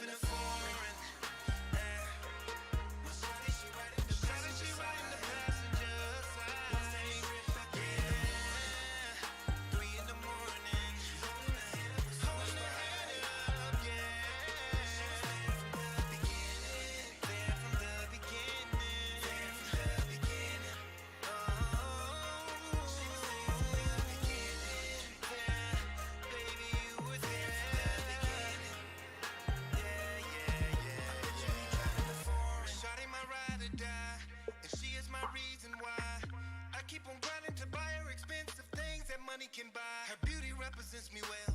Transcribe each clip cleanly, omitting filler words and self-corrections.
driving a foreign. My shawty, she riding the passenger side. Yeah, 3 in the morning, holding her head up, yeah. There from the beginning, baby, you were there from the beginning. Shawty my ride or die, and she is my reason why. I keep on grinding to buy her expensive things that money can buy. Her beauty represents me well.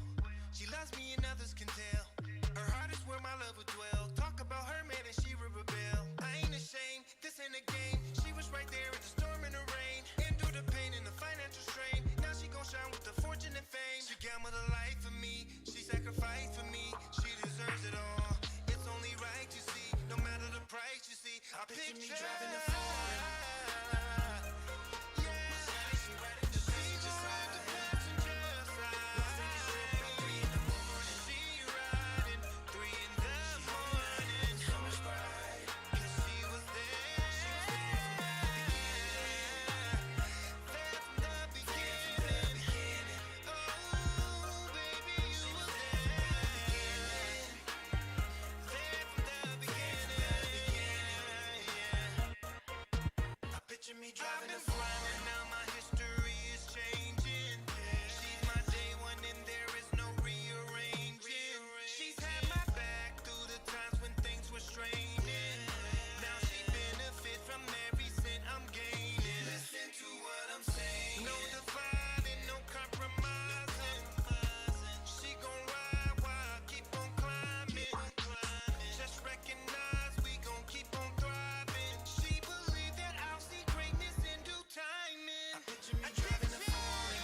She loves me and others can tell. Her heart is where my love would dwell. Talk about her man and she will rebel. I ain't ashamed, this ain't a game. She was right there in the storm and the rain. Endure the pain and the financial strain. Now she gon' shine with the fortune and fame. She gambled her life for me. She sacrificed for me. She deserves it all. It's only right, you see. No matter the price, you see. I picture me driving a foreign. Picture me driving a foreign. Now my history is changing. She's my day one and there is no rearranging. She's had my back through the times when things were straining. Now she benefit from every cent I'm gaining. Listen to what I'm saying. No dividing, no compromising. She gon' ride while I keep on climbing. Just recognize we gon' keep on thriving. She believe that I'll see greatness in due timing. I picture me driving a foreign.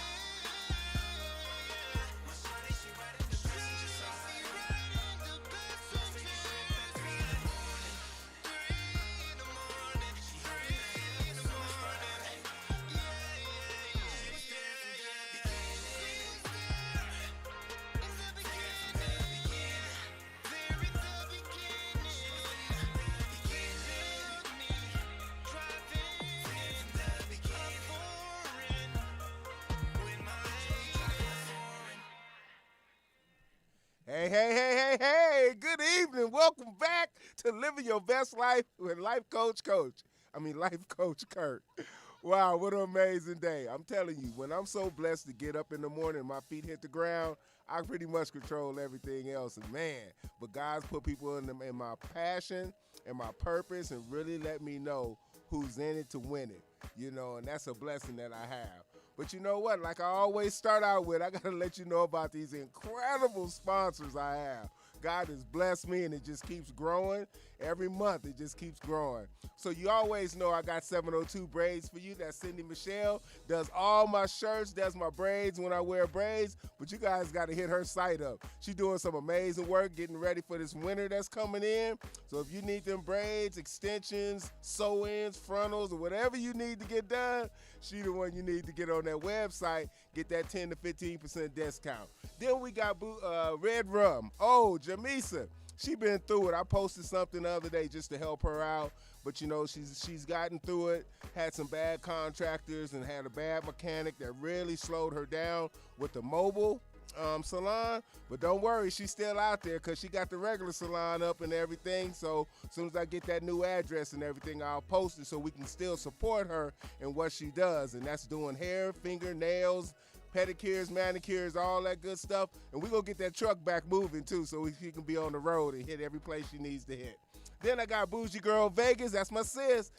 My shawty, she riding the passenger side. Hey, hey, hey, hey, hey, good evening. Welcome back to Living Your Best Life with Life Coach Kurt. Wow, what an amazing day. I'm telling you, when I'm so blessed to get up in the morning and my feet hit the ground, I pretty much control everything else. And man, but God's put people in my passion and my purpose and really let me know who's in it to win it, and that's a blessing that I have. But you know what? Like I always start out with, I got to let you know about these incredible sponsors I have. God has blessed me, and it just keeps growing. Every month, it just keeps growing. So you always know I got 702 Braids for you. That's Cindy Michelle. Does all my shirts, does my braids when I wear braids. But you guys got to hit her site up. She's doing some amazing work, getting ready for this winter that's coming in. So if you need them braids, extensions, sew-ins, frontals, or whatever you need to get done, she the one you need to get on that website, get that 10 to 15% discount. Then we got Red Rum. Oh, Jamisa, she been through it. I posted something the other day just to help her out, but she's gotten through it, had some bad contractors and had a bad mechanic that really slowed her down with the mobile salon. But don't worry, she's still out there because she got the regular salon up and everything. So as soon as I get that new address and everything, I'll post it so we can still support her in what she does, and that's doing hair, fingernails, pedicures, manicures, all that good stuff. And we're going to get that truck back moving too so she can be on the road and hit every place she needs to hit. Then I got Bougie Girl Vegas. That's my sis.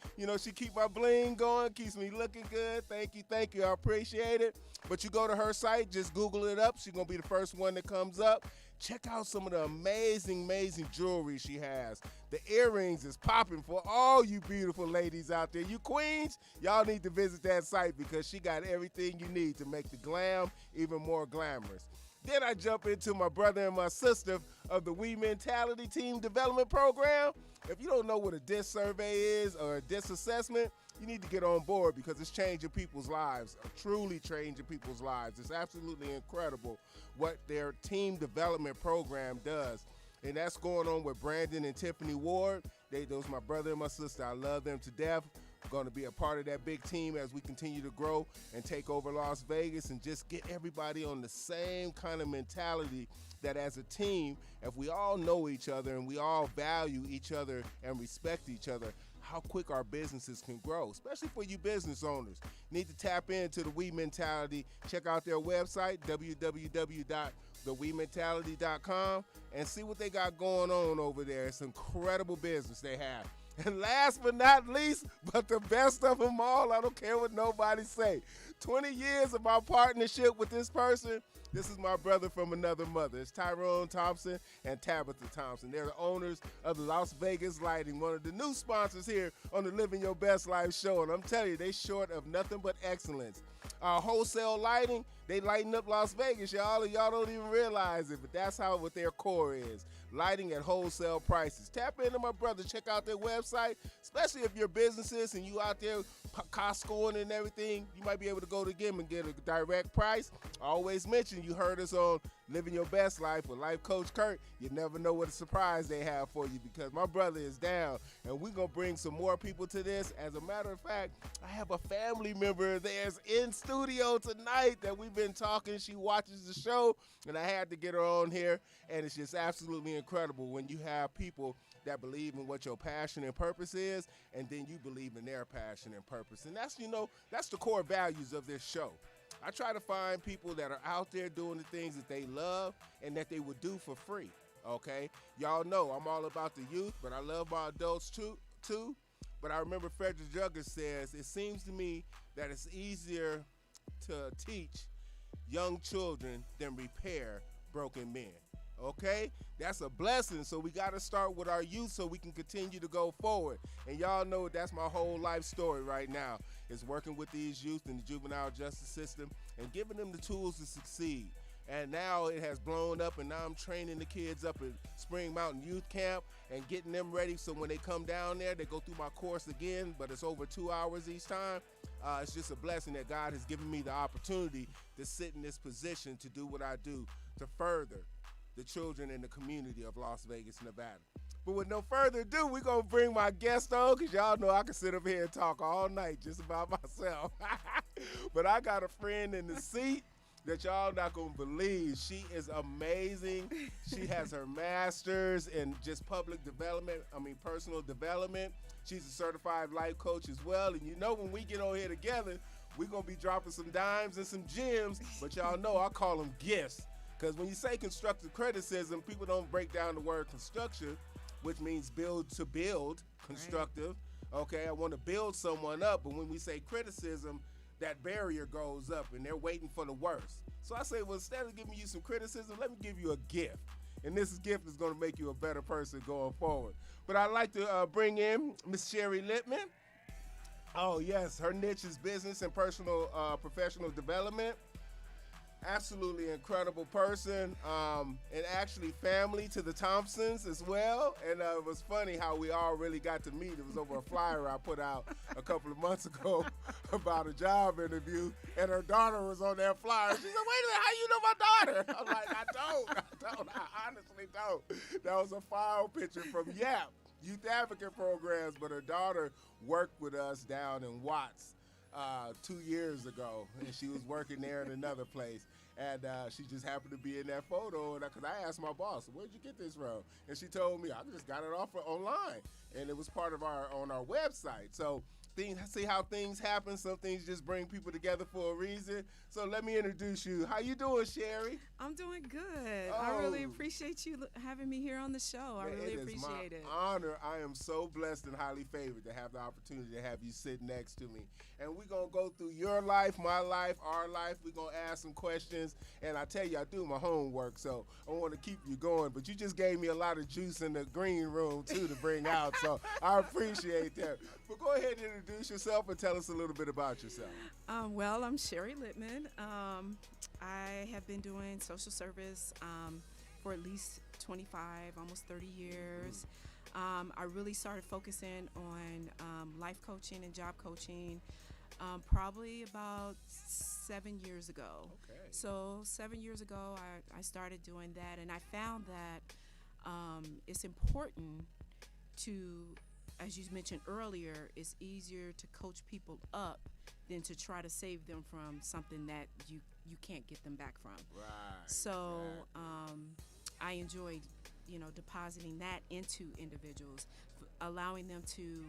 She keep my bling going, keeps me looking good. Thank you. I appreciate it. But you go to her site, just Google it up. She's going to be the first one that comes up. Check out some of the amazing jewelry she has. The earrings is popping for all you beautiful ladies out there. You queens, y'all need to visit that site because she got everything you need to make the glam even more glamorous. Then I jump into my brother and my sister of the We Mentality Team Development Program. If you don't know what a DISC survey is or a DISC assessment, you need to get on board because it's changing people's lives, truly changing people's lives. It's absolutely incredible what their team development program does. and that's going on with Brandon and Tiffany Ward. Those my brother and my sister. I love them to death. I'm going to be a part of that big team as we continue to grow and take over Las Vegas and just get everybody on the same kind of mentality that as a team, if we all know each other and we all value each other and respect each other, how quick our businesses can grow, especially for you business owners. Need to tap into the We Mentality. Check out their website, www.thewementality.com, and see what they got going on over there. It's incredible business they have. And last but not least, but the best of them all, I don't care what nobody say. 20 years of our partnership with this person. This is my brother from another mother. It's Tyrone Thompson and Tabitha Thompson. They're the owners of the Las Vegas Lighting, one of the new sponsors here on the Living Your Best Life show. And I'm telling you, they short of nothing but excellence. Wholesale lighting, they lighten up Las Vegas, y'all. Y'all don't even realize it, but that's how what their core is. Lighting at wholesale prices. Tap into my brother. Check out their website, especially if you're businesses and you out there Costcoing and everything. You might be able to go to them and get a direct price. I always mention you heard us on Living Your Best Life with Life Coach Kurt. You never know what a surprise they have for you because my brother is down, and we're going to bring some more people to this. As a matter of fact, I have a family member of theirs in studio tonight that we've been talking. She watches the show, and I had to get her on here, and it's just absolutely incredible when you have people that believe in what your passion and purpose is, and then you believe in their passion and purpose. And that's, that's the core values of this show. I try to find people that are out there doing the things that they love and that they would do for free, okay? Y'all know I'm all about the youth, but I love my adults too. But I remember Frederick Douglass says, it seems to me that it's easier to teach young children than repair broken men. Okay, that's a blessing. So we got to start with our youth so we can continue to go forward. And y'all know that's my whole life story right now, is working with these youth in the juvenile justice system and giving them the tools to succeed. And now it has blown up, and now I'm training the kids up at Spring Mountain Youth Camp and getting them ready so when they come down there, they go through my course again, but it's over 2 hours each time. It's just a blessing that God has given me the opportunity to sit in this position to do what I do to further the children in the community of Las Vegas, Nevada. But with no further ado, we're going to bring my guest on, because y'all know I can sit up here and talk all night just about myself. But I got a friend in the seat that y'all not going to believe. She is amazing. She has her master's in just personal development. She's a certified life coach as well. And you know when we get on here together, we're going to be dropping some dimes and some gems, but y'all know I call them gifts. Because when you say constructive criticism, people don't break down the word construction, which means build to build, constructive. Right. Okay, I want to build someone up, but when we say criticism, that barrier goes up and they're waiting for the worst. So I say, well, instead of giving you some criticism, let me give you a gift. And this gift is going to make you a better person going forward. But I'd like to bring in Miss Sherry Littman. Oh, yes, her niche is business and professional development. Absolutely incredible person, and actually family to the Thompsons as well. And it was funny how we all really got to meet. It was over a flyer I put out a couple of months ago about a job interview, and her daughter was on that flyer. She said, wait a minute, how you know my daughter? I'm like, I honestly don't. That was a file picture from YAP, Youth Advocate Programs, but her daughter worked with us down in Watts 2 years ago, and she was working there in another place. And she just happened to be in that photo, because I asked my boss, where'd you get this from? And she told me, I just got it off online, and it was part of on our website. So see how things happen. Some things just bring people together for a reason. So let me introduce you. How you doing, Sherry? I'm doing good. I really appreciate you having me here on the show. I really appreciate it. It is my honor. I am so blessed and highly favored to have the opportunity to have you sit next to me. And we're going to go through your life, my life, our life. We're going to ask some questions. And I tell you, I do my homework, so I want to keep you going. But you just gave me a lot of juice in the green room, too, to bring out. So I appreciate that. But go ahead and introduce yourself and tell us a little bit about yourself. Well, I'm Sherry Littman. I have been doing social service for at least 25, almost 30 years. I really started focusing on life coaching and job coaching probably about 7 years ago. Okay. So 7 years ago, I started doing that, and I found that it's important to, as you mentioned earlier, it's easier to coach people up than to try to save them from something that you can't get them back from. Right. So exactly. I enjoy, depositing that into individuals, allowing them to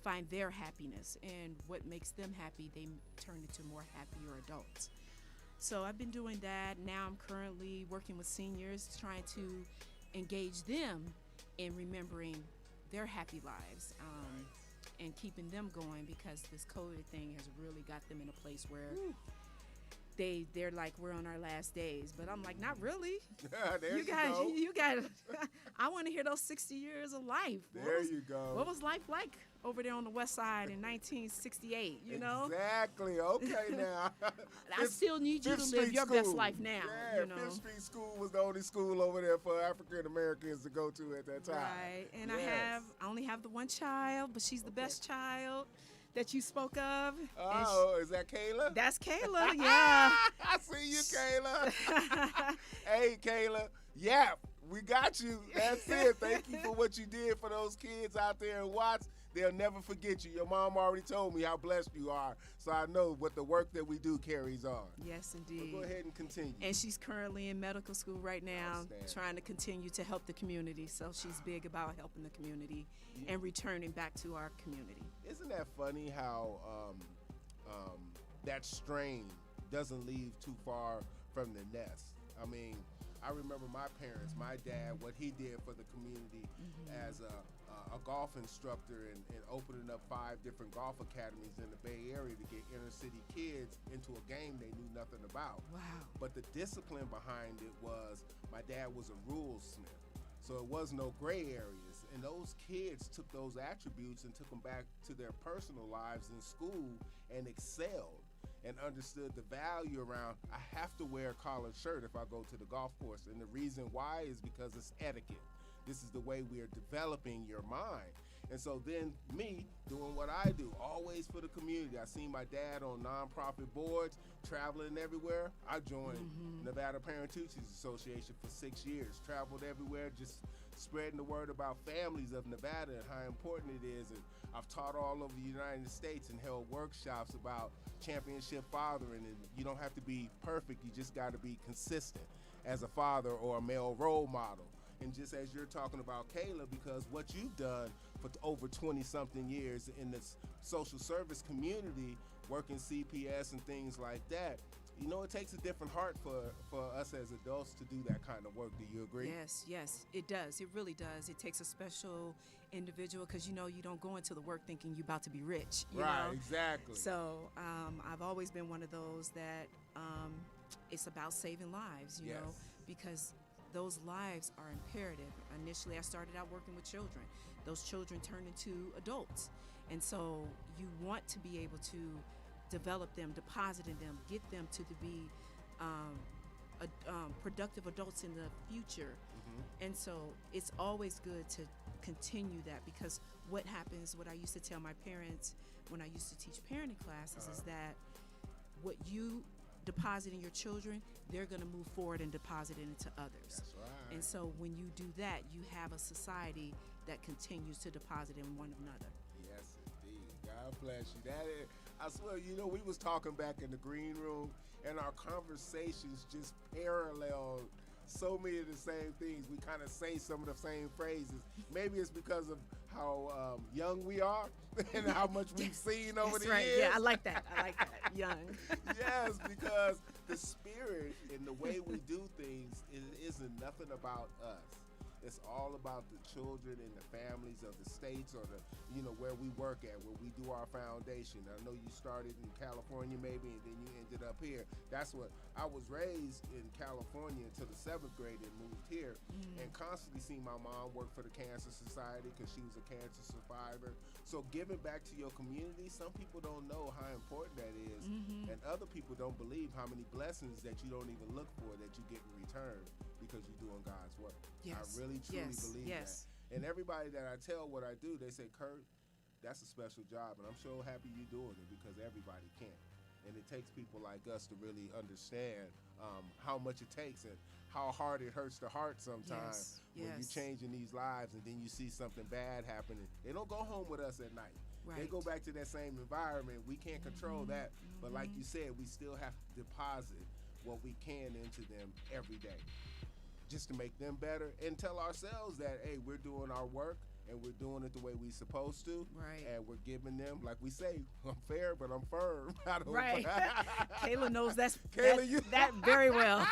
find their happiness, and what makes them happy, they turn into more happier adults. So I've been doing that. Now I'm currently working with seniors, trying to engage them in remembering their happy lives, and keeping them going, because this COVID thing has really got them in a place where they're like, we're on our last days. But I'm like, not really. There you got go. you got I want to hear those 60 years of life. There you go. What was life like over there on the west side in 1968, you know? Exactly. Okay, now. I still need you to live your best life now, Yeah, you know. Fifth Street School was the only school over there for African Americans to go to at that time. Right. And Yes. I only have the one child, but she's the best child that you spoke of. And Oh, is that Kayla? that's Kayla, yeah. I see you, Kayla. Hey, Kayla. Yeah, we got you. That's it. Thank you for what you did for those kids out there in Watts. They'll never forget you. Your mom already told me how blessed you are, so I know what the work that we do carries on. Yes, So indeed. go ahead and continue. And she's currently in medical school right now, Outstanding. trying to continue to help the community. So she's big about helping the community and returning back to our community. Isn't that funny how that strain doesn't leave too far from the nest? I mean, I remember my parents, my dad, what he did for the community as a golf instructor and opening up 5 different golf academies in the Bay Area to get inner city kids into a game they knew nothing about. Wow. But the discipline behind it was, my dad was a rulesmith, so it was no gray areas. And those kids took those attributes and took them back to their personal lives in school and excelled and understood the value around, I have to wear a collared shirt if I go to the golf course. And the reason why is because it's etiquette. This is the way we are developing your mind. And so then me doing what I do, always for the community. I seen my dad on nonprofit boards, traveling everywhere. I joined Nevada Parent Teachers Association for 6 years, traveled everywhere, just spreading the word about families of Nevada and how important it is. And I've taught all over the United States and held workshops about championship fathering. And you don't have to be perfect, you just got to be consistent as a father or a male role model. And just as you're talking about, Kayla, because what you've done for over 20-something years in this social service community, working CPS and things like that, you know, it takes a different heart for us as adults to do that kind of work. Do you agree? Yes, it does. It really does. It takes a special individual, because you don't go into the work thinking you're about to be rich. You Right, know? exactly. So I've always been one of those that it's about saving lives, you know, Yes. because those lives are imperative. Initially, I started out working with children. Those children turn into adults. And so you want to be able to develop them, deposit in them, get them to be productive adults in the future. And so it's always good to continue that, because what happens, what I used to tell my parents when I used to teach parenting classes is that what you deposit in your children, they're going to move forward and deposit it into others. That's right. And so when you do that, you have a society that continues to deposit in one another. Yes, indeed. God bless you. That is, I swear, we was talking back in the green room, and our conversations just paralleled so many of the same things. We kind of say some of the same phrases. Maybe it's because of how young we are and how much we've seen over That's the right. years. Yeah, I like that. Young. Yes, because the spirit and the way we do things, it isn't nothing about us. It's all about the children and the families of the states, or the, where we work at, where we do our foundation. I know you started in California maybe, and then you ended up here. That's what I was raised in California until the 7th grade and moved here, and constantly seen my mom work for the Cancer Society because she was a cancer survivor. So giving back to your community, some people don't know how important that is, and other people don't believe how many blessings that you don't even look for that you get in return because you're doing God's work. Yes. I really truly believe that. And everybody that I tell what I do, they say, Kurt, that's a special job, and I'm so happy you're doing it because everybody can't. And it takes people like us to really understand how much it takes and how hard it hurts the heart sometimes when you're changing these lives and then you see something bad happening. They don't go home with us at night. Right. They go back to that same environment. We can't control that. But like you said, we still have to deposit what we can into them every day just to make them better and tell ourselves that, hey, we're doing our work and we're doing it the way we're supposed to. Right. And we're giving them, like we say, I'm fair, but I'm firm. Right. Kayla knows that very well.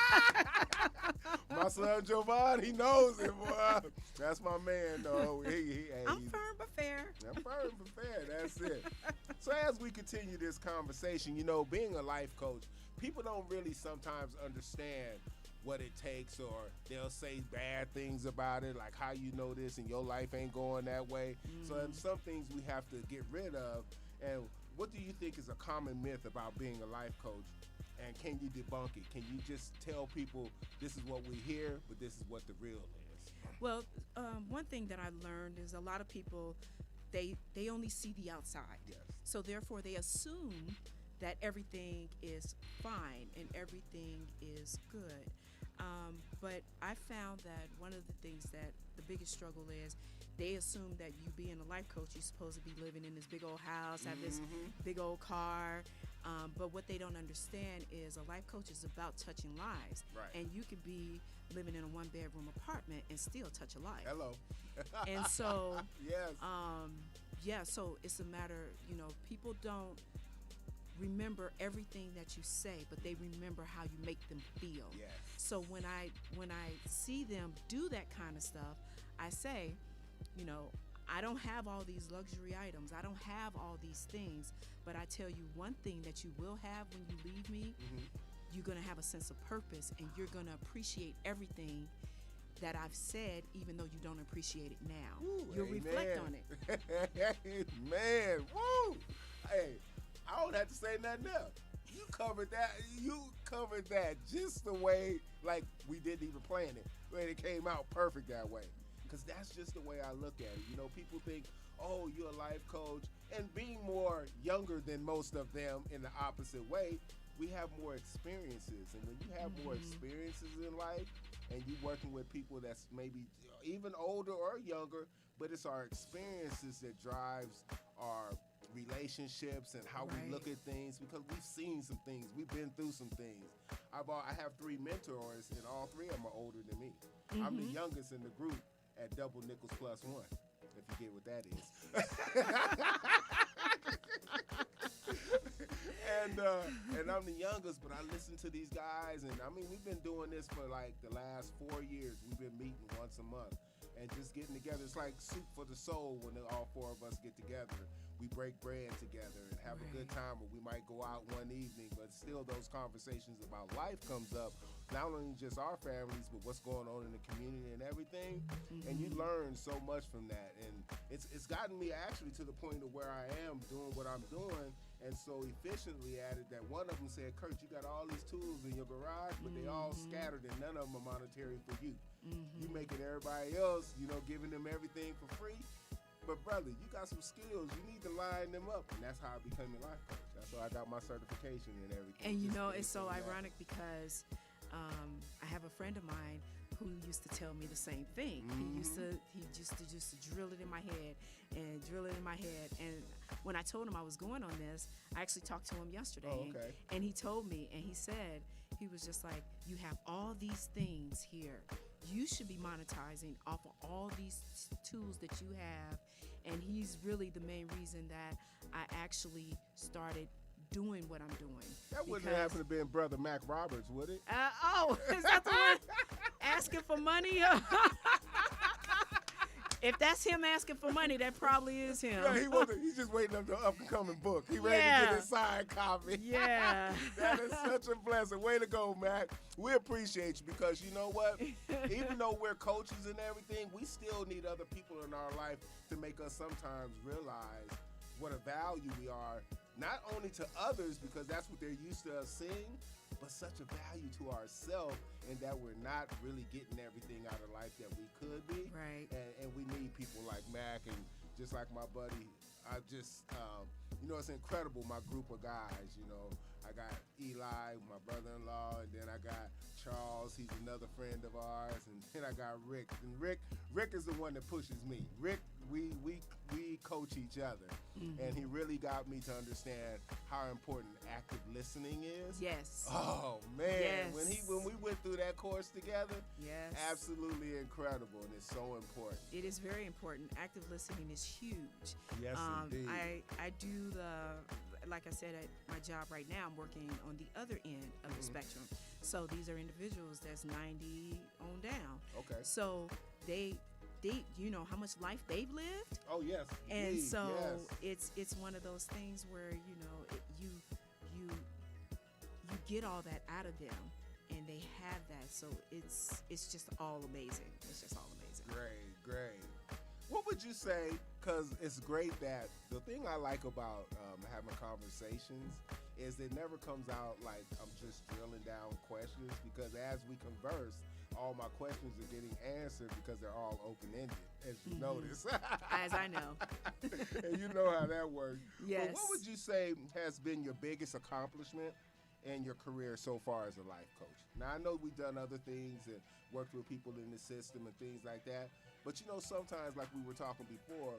My son Jovan, he knows it, boy. That's my man, though. I'm firm but fair. I'm firm but fair. That's it. So as we continue this conversation, being a life coach, people don't really sometimes understand what it takes, or they'll say bad things about it, like how you know this and your life ain't going that way. So some things we have to get rid of. And what do you think is a common myth about being a life coach? And can you debunk it? Can you just tell people this is what we hear, but this is what the real is? Well, one thing that I've learned is a lot of people, they only see the outside. Yes. So therefore they assume that everything is fine and everything is good. But I found that one of the things that the biggest struggle is, they assume that you being a life coach, you're supposed to be living in this big old house, have this big old car. But what they don't understand is a life coach is about touching lives. Right. And you could be living in a one-bedroom apartment and still touch a life. Hello. And so, yes. So it's a matter, people don't remember everything that you say, but they remember how you make them feel. Yes. So when I see them do that kind of stuff, I say, I don't have all these luxury items. I don't have all these things, but I tell you one thing that you will have when you leave me, you're going to have a sense of purpose, and you're going to appreciate everything that I've said, even though you don't appreciate it now. Ooh, you'll reflect on it. Man, woo! Hey, I don't have to say nothing else. You covered that just the way, like we didn't even plan it, when it came out perfect that way. Because that's just the way I look at it. People think, oh, you're a life coach. And being more younger than most of them in the opposite way, we have more experiences. And when you have more experiences in life and you're working with people that's maybe even older or younger, but it's our experiences that drives our relationships and how we look at things, because we've seen some things. We've been through some things. I have 3 mentors, and all 3 of them are older than me. I'm the youngest in the group at double nickels plus 1, if you get what that is. And I'm the youngest, but I listen to these guys, and I mean, we've been doing this for like the last 4 years. We've been meeting once a month and just getting together. It's like soup for the soul when all 4 of us get together. We break bread together and have a good time, or we might go out one evening, but still those conversations about life comes up, not only just our families, but what's going on in the community and everything. And you learn so much from that. And it's gotten me actually to the point of where I am doing what I'm doing, and so efficiently at it that one of them said, Kurt, you got all these tools in your garage, but they all scattered and none of them are monetary for you. You making everybody else, giving them everything for free. But brother, you got some skills. You need to line them up, and that's how I became a life coach. That's how I got my certification and everything. And it's so ironic because I have a friend of mine who used to tell me the same thing. He used to drill it in my head and drill it in my head. And when I told him I was going on this, I actually talked to him yesterday. Oh, okay. And he told me, and he said, he was just like, you have all these things here. You should be monetizing off of all these tools that you have. And he's really the main reason that I actually started doing what I'm doing. That wouldn't happen to being Brother Mac Roberts, would it? Is that the one asking for money? If that's him asking for money, that probably is him. Yeah, he's just waiting up the up-and-coming book. He ready to get his signed copy. Yeah. That is such a blessing. Way to go, Mac. We appreciate you because you know what? Even though we're coaches and everything, we still need other people in our life to make us sometimes realize what a value we are, not only to others because that's what they're used to us seeing, but such a value to ourselves, and that we're not really getting everything out of life that we could be. Right. And we need people like Mac, and just like my buddy I just, it's incredible, my group of guys, I got Eli, my brother-in-law, and then I got Charles, he's another friend of ours, and then I got Rick. And Rick is the one that pushes me. Rick, we coach each other, and he really got me to understand how important active listening is. Yes. Oh man, Yes. when we went through that course together, Yes. absolutely incredible, and it's so important. It is very important. Active listening is huge. Yes, indeed. I do like I said, at my job right now, I'm working on the other end of the spectrum. So these are individuals that's 90 on down. Okay. So they how much life they've lived. Oh yes. And indeed, so yes. it's one of those things where you get all that out of them, and they have that. So it's just all amazing. It's just all amazing. Great. What would you say? Because it's great that the thing I like about having conversations is it never comes out like I'm just drilling down questions, because as we converse, all my questions are getting answered because they're all open-ended, as you notice. As I know. And you know how that works. Yes. But what would you say has been your biggest accomplishment in your career so far as a life coach? Now, I know we've done other things and worked with people in the system and things like that, but sometimes, like we were talking before,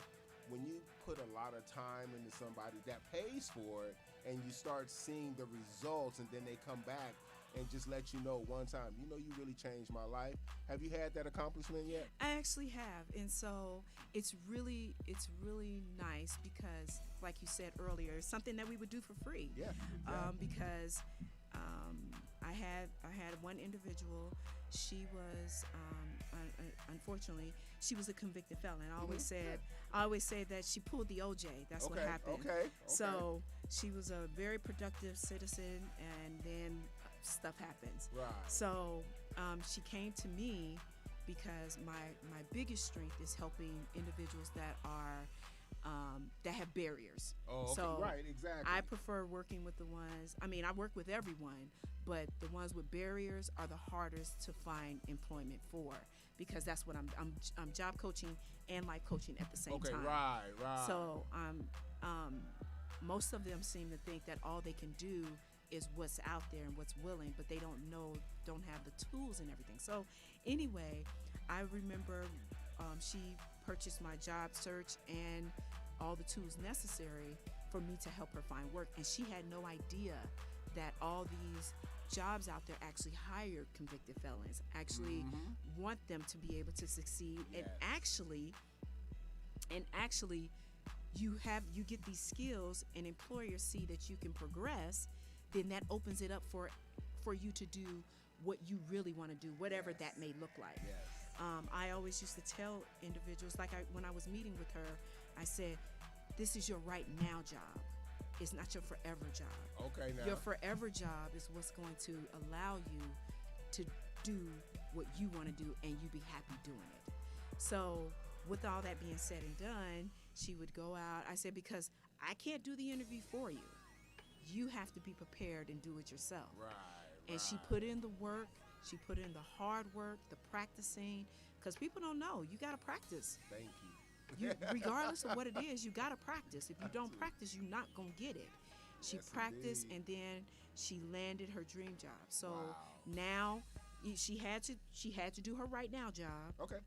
when you put a lot of time into somebody that pays for it, and you start seeing the results, and then they come back and just let you know one time, you really changed my life. Have you had that accomplishment yet? I actually have, and so it's really nice because, like you said earlier, it's something that we would do for free. Yeah. Because I had one individual. She was unfortunately she was a convicted felon. I always say that she pulled the OJ. That's what happened. Okay. So she was a very productive citizen, and then stuff happens. Right. So she came to me because my biggest strength is helping individuals that are that have barriers. Oh, okay. So right, exactly. I prefer working with the ones. I mean, I work with everyone, but the ones with barriers are the hardest to find employment for, because that's what I'm job coaching and life coaching at the same time. Okay, right. So most of them seem to think that all they can do is what's out there and what's willing, but they don't have the tools and everything. So anyway, I remember she purchased my job search and all the tools necessary for me to help her find work, and she had no idea that all these jobs out there actually hire convicted felons, actually want them to be able to succeed. Yes. and actually you get these skills and employers see that you can progress, then that opens it up for you to do what you really want to do, whatever Yes. that may look like. Yes. I always used to tell individuals, when I was meeting with her, I said, this is your right now job. It's not your forever job. Okay, now. Your forever job is what's going to allow you to do what you want to do, and you be happy doing it. So with all that being said and done, she would go out. I said, because I can't do the interview for you. You have to be prepared and do it yourself. Right. And she put in the work. She put in the hard work, the practicing, because people don't know. You got to practice. Thank you. Regardless of what it is, you got to practice. If you don't practice, you're not going to get it. She Yes, practiced, indeed. and then she landed her dream job. So Wow. now she had to do her right now job. Okay.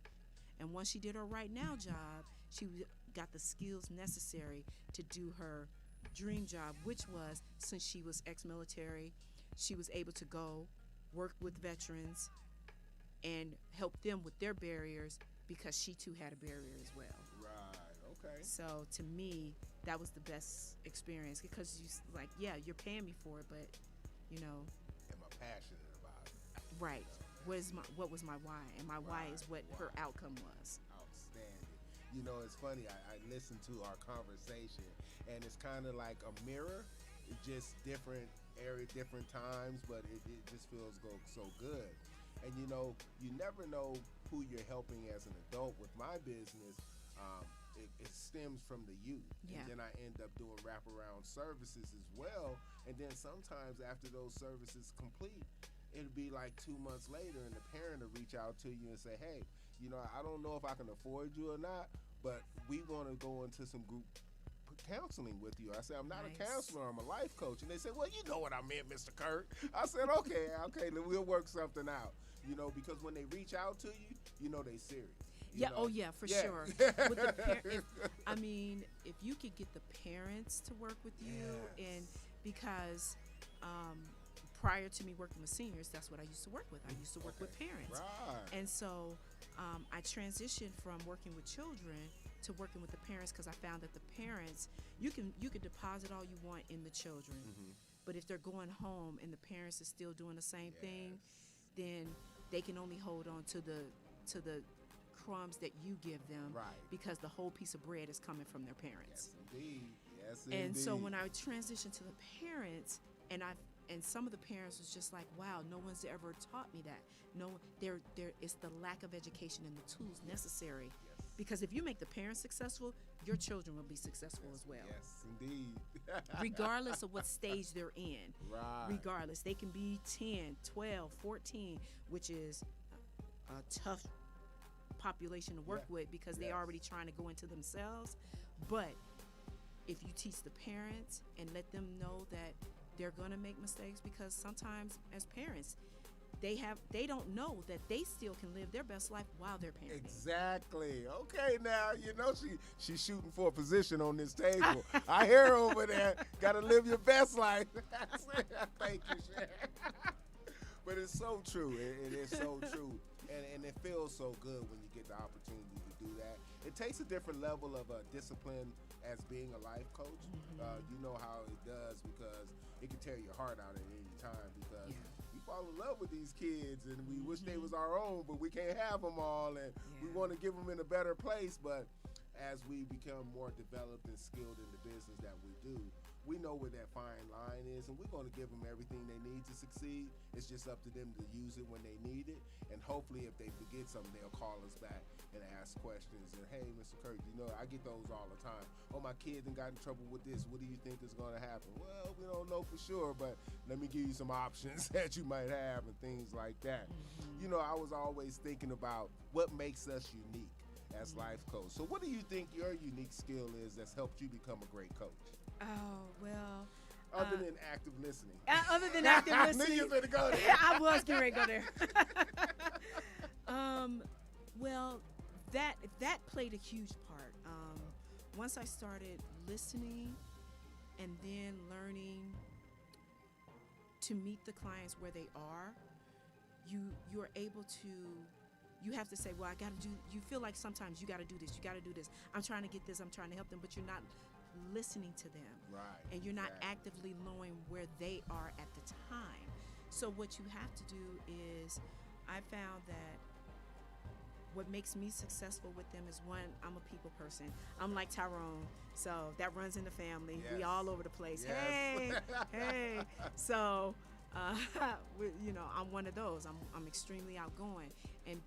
And once she did her right now job, she got the skills necessary to do her dream job, which was, since she was ex-military, she was able to go work with veterans and help them with their barriers, because she too had a barrier as well. Right. Okay. So to me, that was the best experience, because you're paying me for it, but Am I passionate about it? right. What was my why? And my why is what her outcome was. Outstanding. It's funny. I listened to our conversation, and it's kind of like a mirror. It's just different area, different times, but it just feels so good. And you never know who you're helping as an adult. With my business, it stems from the youth. Yeah. And then I end up doing wraparound services as well. And then sometimes after those services complete, it'll be like 2 months later, and the parent will reach out to you and say, hey, I don't know if I can afford you or not, but we want to go into some group counseling with you. I said, I'm not a Nice. counselor, I'm a life coach. And they said, well, you know what I meant, Mr. Kirk. I said, okay, then we'll work something out. Because when they reach out to you, they serious. Yeah. Oh, yeah, for sure. With the if you could get the parents to work with you, Yes. and because prior to me working with seniors, that's what I used to work with. I used to work with parents, Right. and so I transitioned from working with children to working with the parents because I found that the parents, you can deposit all you want in the children, but if they're going home and the parents are still doing the same thing, then they can only hold on to the crumbs that you give them, Right. because the whole piece of bread is coming from their parents. Yes, indeed. Yes, And so indeed. when I transitioned to the parents, and some of the parents was just like, wow, no one's ever taught me that. No, there is the lack of education and the tools necessary. Yes. Because if you make the parents successful, your children will be successful as well. Yes, indeed. Regardless of what stage they're in. Right. Regardless, they can be 10, 12, 14, which is a tough population to work with because they're already trying to go into themselves. But if you teach the parents and let them know that they're going to make mistakes, because sometimes as parents, they don't know that they still can live their best life while they're parenting. Exactly. Okay, now she's shooting for a position on this table. I hear her over there. Got to live your best life. Thank you, Sharon. But it's so true. It is so true, and it feels so good when you get the opportunity to do that. It takes a different level of discipline as being a life coach. You know how it does, because it can tear your heart out at any time, because we fall in love with these kids and we wish they was our own, but we can't have them all, and we want to give them in a better place. But as we become more developed and skilled in the business that we do, we know where that fine line is, and we're going to give them everything they need to succeed. It's just up to them to use it when they need it, and hopefully if they forget something, they'll call us back and ask questions. And hey, Mr. Kirk, I get those all the time. Oh, my kid done got in trouble with this. What do you think is going to happen? Well, we don't know for sure, but let me give you some options that you might have and things like that. I was always thinking about what makes us unique as life coach. So what do you think your unique skill is that's helped you become a great coach? Oh, well. Other than active listening. Other than active listening. I knew you were going to go there. I was getting ready to go there. Well, that played a huge part. Once I started listening and then learning to meet the clients where they are, you're able to. You have to say, well, I got to do. You feel like sometimes you got to do this. You got to do this. I'm trying to get this. I'm trying to help them, but you're not listening to them. Right. And you're not actively knowing where they are at the time. So what you have to do is, I found that what makes me successful with them is, one, I'm a people person. I'm like Tyrone, so that runs in the family. We all over the place. Yes. Hey. So, I'm one of those. I'm extremely outgoing, and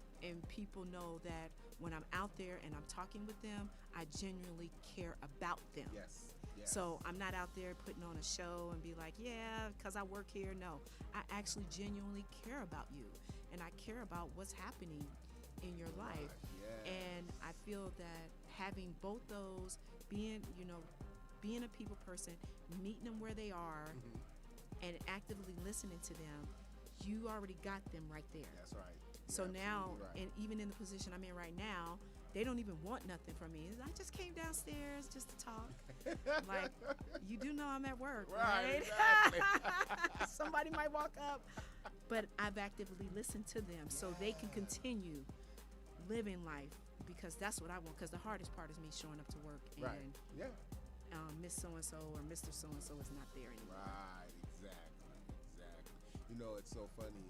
people know that when I'm out there and I'm talking with them, I genuinely care about them. Yes. So I'm not out there putting on a show and be like, yeah, because I work here. No, I actually genuinely care about you, and I care about what's happening in your life. And I feel that having both those, being a people person, meeting them where they are, and actively listening to them, you already got them right there. That's right. So now, right. and even in the position I'm in right now, they don't even want nothing from me. I just came downstairs just to talk. Like, you do know I'm at work, right? Exactly. Somebody might walk up, but I've actively listened to them so they can continue living life, because that's what I want. Because the hardest part is me showing up to work and Miss So-and-so or Mr. So-and-so is not there anymore. Right, exactly. It's so funny.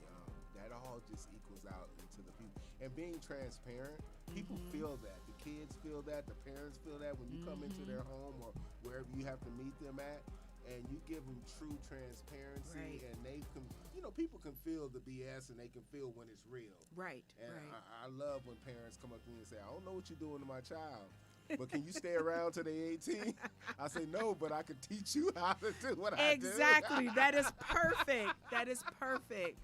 That all just equals out into the people. And being transparent, people feel that. The kids feel that. The parents feel that when you come into their home or wherever you have to meet them at, and you give them true transparency, and they can, people can feel the BS and they can feel when it's real. Right. And I love when parents come up to me and say, I don't know what you're doing to my child, but can you stay around till they're 18? I say, no, but I can teach you how to do what I do. Exactly. That is perfect. That is perfect.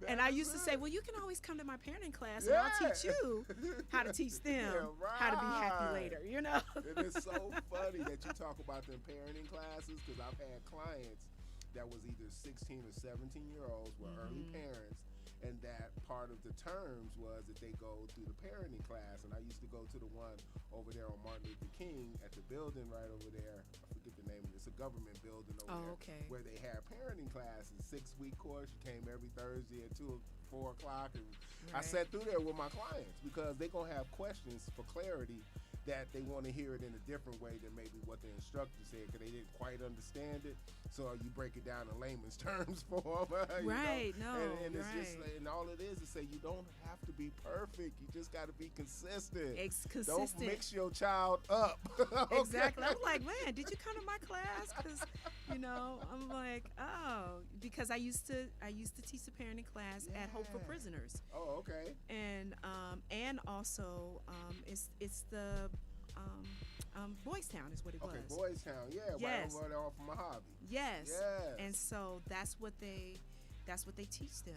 And I used to say, well, you can always come to my parenting class and I'll teach you how to teach them how to be happy later. you know. And it's so funny that you talk about them parenting classes because I've had clients that was either 16 or 17-year-olds were early parents, and that part of the terms was that they go through the parenting class. And I used to go to the one over there on Martin Luther King at the building right over there. I forget the name of it. It's a government building over there Okay. where they have parenting classes, 6-week course. You came every Thursday at 4 o'clock. And I Right. sat through there with my clients because they're going to have questions for clarity that they want to hear it in a different way than maybe what the instructor said because they didn't quite understand it. So you break it down in layman's terms for them. Right, no, and it's just, right. and all it is say you don't have to be perfect. You just got to be consistent. Consistent. Don't mix your child up. Okay? Exactly. I'm like, man, did you come to my class? Because, I'm like, oh, because I used to teach the parenting class at Hope for Yeah. Prisoners, Oh, okay. and also it's the Boys Town is what it Okay, was. Boys Town. Yeah, Yes. right over there off of my hobby. Yes. Yes. And so that's what they teach them.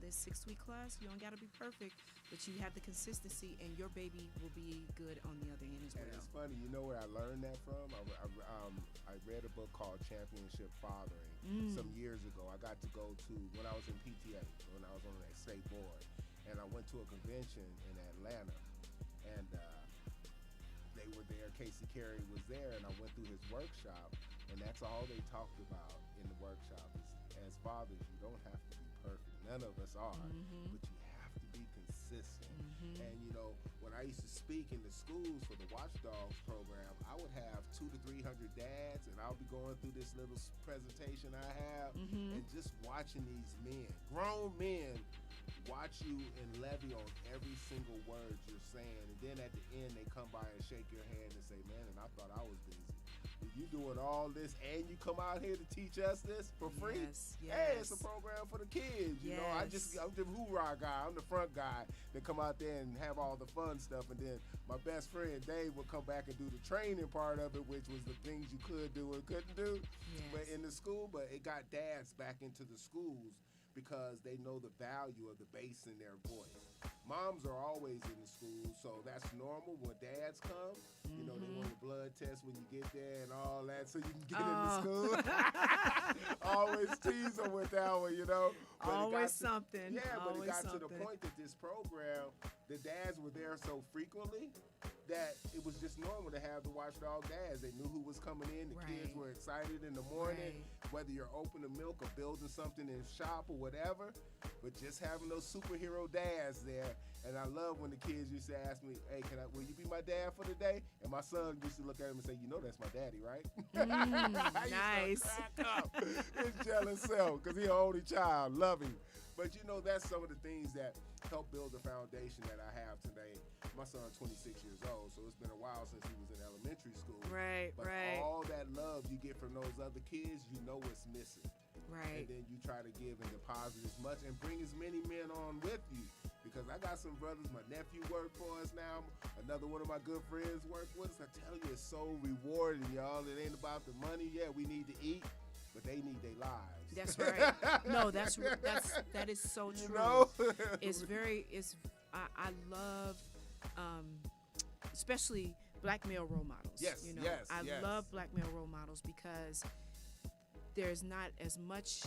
This 6-week class, you don't got to be perfect, but you have the consistency, and your baby will be good on the other end as And well. it's funny, you know where I learned that from? I read a book called Championship Fathering some years ago. I got to go to, when I was in PTA, when I was on that state board, and I went to a convention in Atlanta, and they were there, Casey Carey was there, and I went through his workshop, and that's all they talked about in the workshop is, as fathers, you don't have to be perfect. None of us are, but you have to be consistent. And when I used to speak in the schools for the Watchdogs program, I would have 200 to 300 dads, and I'll be going through this little presentation I have, and just watching these men, grown men, watch you and levy on every single word you're saying. And then at the end, they come by and shake your hand and say, man, and I thought I was busy. You doing all this and you come out here to teach us this for free? Yes, Hey, it's a yes. program for the kids. I'm the hoorah guy. I'm the front guy that come out there and have all the fun stuff. And then my best friend Dave will come back and do the training part of it, which was the things you could do and couldn't do. But Yes. in the school, but it got dads back into the schools because they know the value of the bass in their voice. Moms are always in the school, so that's normal. When dads come, they want a blood test when you get there and all that, so you can get into school. Always tease them with that one, But Always something. Yeah, but it Always got to the something. point that this program, the dads were there so frequently that it was just normal to have the watchdog dads. They knew who was coming in. The kids Right. were excited in the morning, Right. whether you're opening milk or building something in shop or whatever. But just having those superhero dads there. And I love when the kids used to ask me, hey, will you be my dad for the day? And my son used to look at him and say, that's my daddy, right? I Nice. used to crack up. His jealous self, because he's an only child. Love him. But that's some of the things that help build the foundation that I have today. My son's 26 years old, so it's been a while since he was in elementary school. Right, But right. all that love you get from those other kids, what's missing. Right. And then you try to give and deposit as much and bring as many men on with you. Because I got some brothers, my nephew work for us now. Another one of my good friends work with us. I tell you, it's so rewarding, y'all. It ain't about the money. Yeah, we need to eat, but they need their lives. That's right. No, that is so true. You know? I love, especially black male role models. Yes, yes, I yes. love black male role models because there's not as much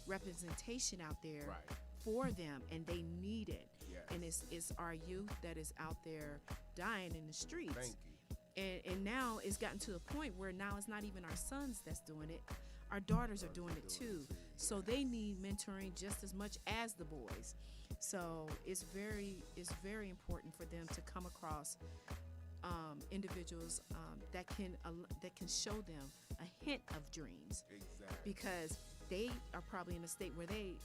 representation out there Right. for them, and they need it. Yes. And it's our youth that is out there dying in the streets. Thank you. And now it's gotten to a point where now it's not even our sons that's doing it. Our daughters are doing it too. So they need mentoring just as much as the boys. So it's very important for them to come across individuals that can show them a hint of dreams, Exactly. because they are probably in a state where they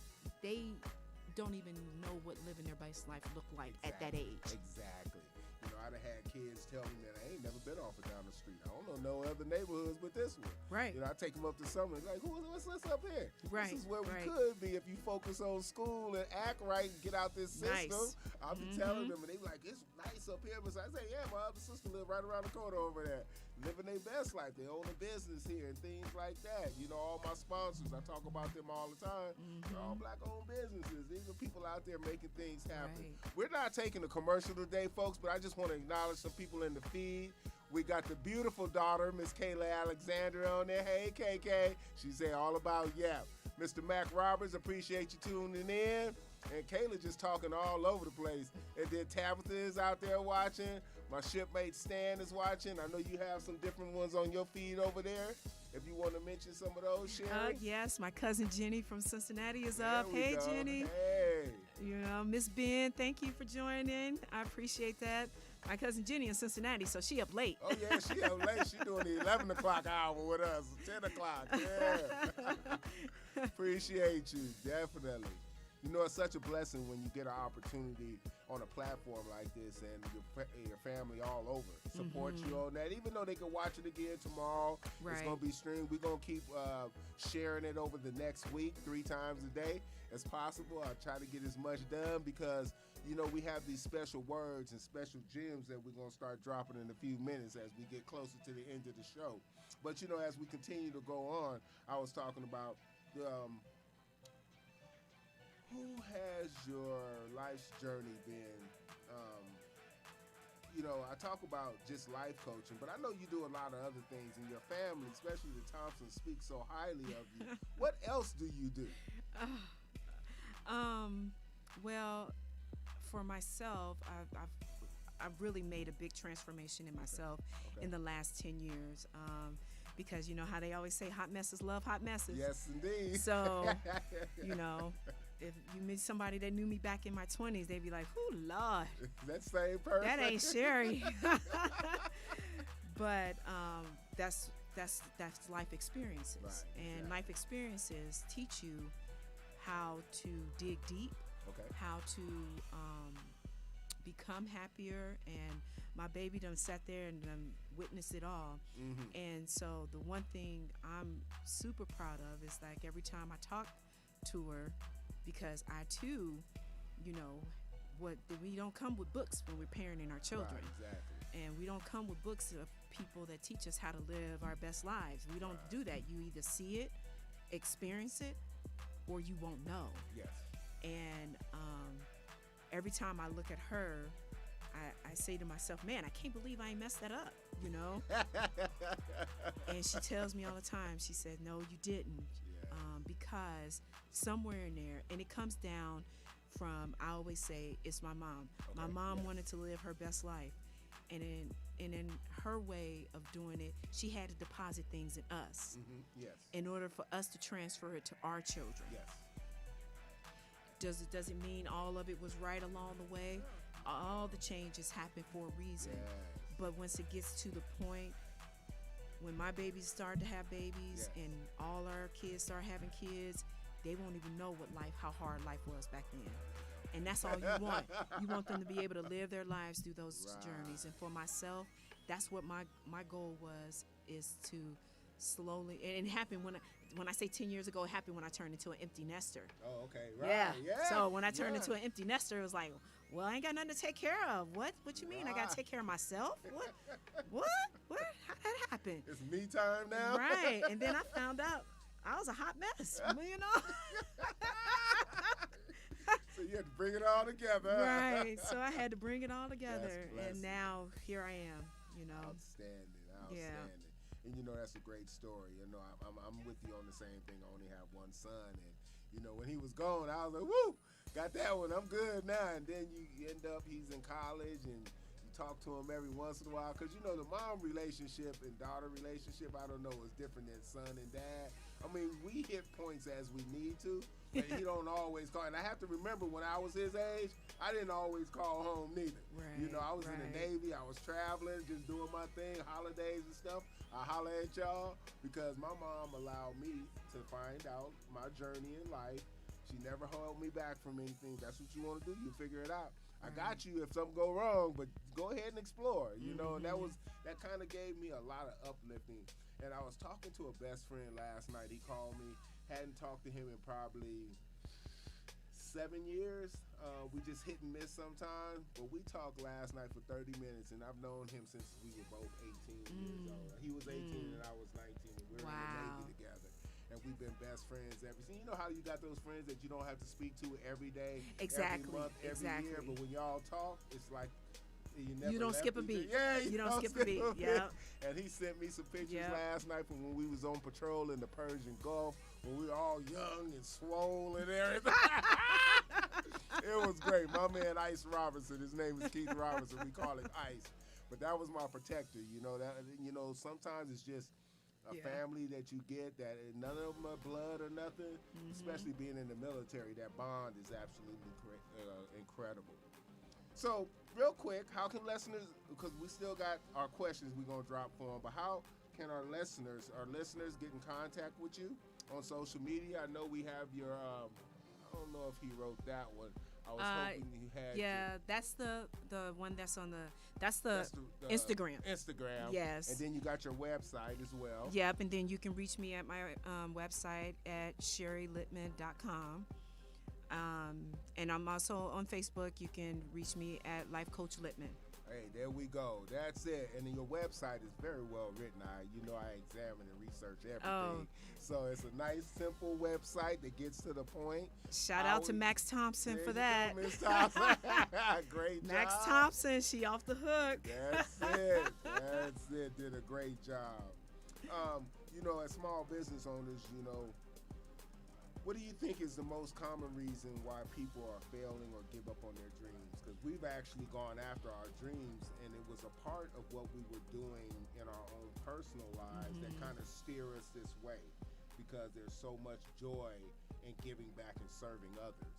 don't even know what living their best life looked like at that age. Exactly. I done had kids tell me that I ain't never been off or down the street. I don't know no other neighborhoods but this one. Right. I take them up to something like, what's this up here? Right, This is where we right. could be if you focus on school and act right and get out this system. Nice. I'll be telling them, and they be like, it's nice up here. But I say, yeah, my other sister live right around the corner over there. living their best life. They own a business here and things like that. You know, all my sponsors, I talk about them all the time. They're all black-owned businesses. These are people out there making things happen. Right. We're not taking a commercial today, folks, but I just want to acknowledge some people in the feed. We got the beautiful daughter, Miss Kayla Alexander, on there. Hey, KK. She said all about Yap. Mr. Mac Roberts, appreciate you tuning in. And Kayla just talking all over the place. And then Tabitha is out there watching. My shipmate Stan is watching. I know you have some different ones on your feed over there. If you want to mention some of those, Sherry. Yes, my cousin Jenny from Cincinnati is There up. we Hey, go. Jenny. Hey. You know, Miss Ben, thank you for joining. I appreciate that. My cousin Jenny in Cincinnati, so she up late. Oh, yeah, she up late. She doing the 11 o'clock hour with us, 10 o'clock. Yeah. Appreciate you, definitely. You know, it's such a blessing when you get an opportunity on a platform like this and your family all over support you on that. Even though they can watch it again tomorrow, it's Right. going to be streamed. We're going to keep sharing it over the next week 3 times a day as possible. I'll try to get as much done because, you know, we have these special words and special gems that we're going to start dropping in a few minutes as we get closer to the end of the show. But, you know, as we continue to go on, I was talking about who has your life's journey been? You know, I talk about just life coaching, but I know you do a lot of other things in your family, especially the Thompsons speak so highly of you. What else do you do? Well, for myself, I've really made a big transformation in myself in the last 10 years. Because you know how they always say hot messes love hot messes. Yes, indeed. So, you know, if you meet somebody that knew me back in my 20s, they'd be like, "Ooh, Lord, That same person. that ain't Sherry." But that's life experiences, Right, and exactly. life experiences teach you how to dig deep, Okay. how to become happier. And my baby done sat there and done witnessed it all. And so the one thing I'm super proud of is like every time I talk to her, because I too, you know, we don't come with books when we're parenting our children. Right, exactly. And we don't come with books of people that teach us how to live our best lives. We don't do that. You either see it, experience it, or you won't know. Yes. And every time I look at her, I say to myself, man, I can't believe I ain't messed that up, you know? And she tells me all the time, she said, no, you didn't. Because somewhere in there, and it comes down from, I always say, it's my mom. My mom wanted to live her best life. And in her way of doing it, she had to deposit things in us Yes. in order for us to transfer it to our children. Yes. Does it mean all of it was right along the way? All the changes happen for a reason. Yes. But once it gets to the point when my babies start to have babies and all our kids start having kids, they won't even know how hard life was back then. And that's all you want. You want them to be able to live their lives through those journeys. And for myself, that's what my goal is to slowly, and it happened when I say 10 years ago, it happened when I turned into an empty nester. Oh, okay. Right. Yeah. Yeah. So when I turned Yeah. into an empty nester, it was like, well, I ain't got nothing to take care of. What you mean? I got to take care of myself? What? How that happen? It's me time now. Right. And then I found out I was a hot mess, you know? So you had to bring it all together. Right. So I had to bring it all together. blessing. And now here I am, you know? Outstanding. Yeah. And you know, that's a great story. You know, I'm with you on the same thing. I only have one son, and you know, when he was gone, I was like, woo, got that one. I'm good now. And then you end up, he's in college, and you talk to him every once in a while, because you know, the mom relationship and daughter relationship, I don't know, is different than son and dad. I mean, we hit points as we need to, but he don't always call. And I have to remember, when I was his age, I didn't always call home neither. You know, I was in the Navy, I was traveling, just doing my thing, holidays and stuff. I holler at y'all because my mom allowed me to find out my journey in life. She never held me back from anything. That's what you want to do, you figure it out. I got you if something go wrong, but go ahead and explore, you know. And that kind of gave me a lot of uplifting. And I was talking to a best friend last night. He called me, hadn't talked to him in probably 7 years. We just hit and miss sometimes. But we talked last night for 30 minutes, and I've known him since we were both 18 years old. He was 18 and I was 19, and we were in the Navy together. And we've been best friends ever since. You know how you got those friends that you don't have to speak to every day, Exactly. every month, every year, but when y'all talk, it's like you never You don't left skip a each beat. other. Yeah, You don't skip a beat. Yeah. And he sent me some pictures Yep. last night from when we was on patrol in the Persian Gulf, when we were all young and swole and everything. It was great. My man Ice Robinson, his name is Keith Robinson. We call him Ice. But that was my protector. Sometimes it's just a family that you get that none of them are blood or nothing. Especially being in the military, that bond is absolutely incredible. So, real quick, how can listeners, because we still got our questions we're going to drop for them, but how can our listeners get in contact with you on social media? I know we have your, I don't know if he wrote that one. I was hoping you had that's the one that's on that's the Instagram. Instagram. Yes. And then you got your website as well. Yep, and then you can reach me at my website at sherrylitman.com. And I'm also on Facebook. You can reach me at Life Coach Littman. Hey, there we go. That's it. And then your website is very well written. I examine and research everything. Oh. So it's a nice, simple website that gets to the point. Shout out to Max Thompson There for you that. go, Miss Thompson. Great job. Max Thompson, she off the hook. That's it. That's it. Did a great job. As small business owners, what do you think is the most common reason why people are failing or give up on their dreams? Because we've actually gone after our dreams, and it was a part of what we were doing in our own personal lives that kind of steer us this way, because there's so much joy in giving back and serving others.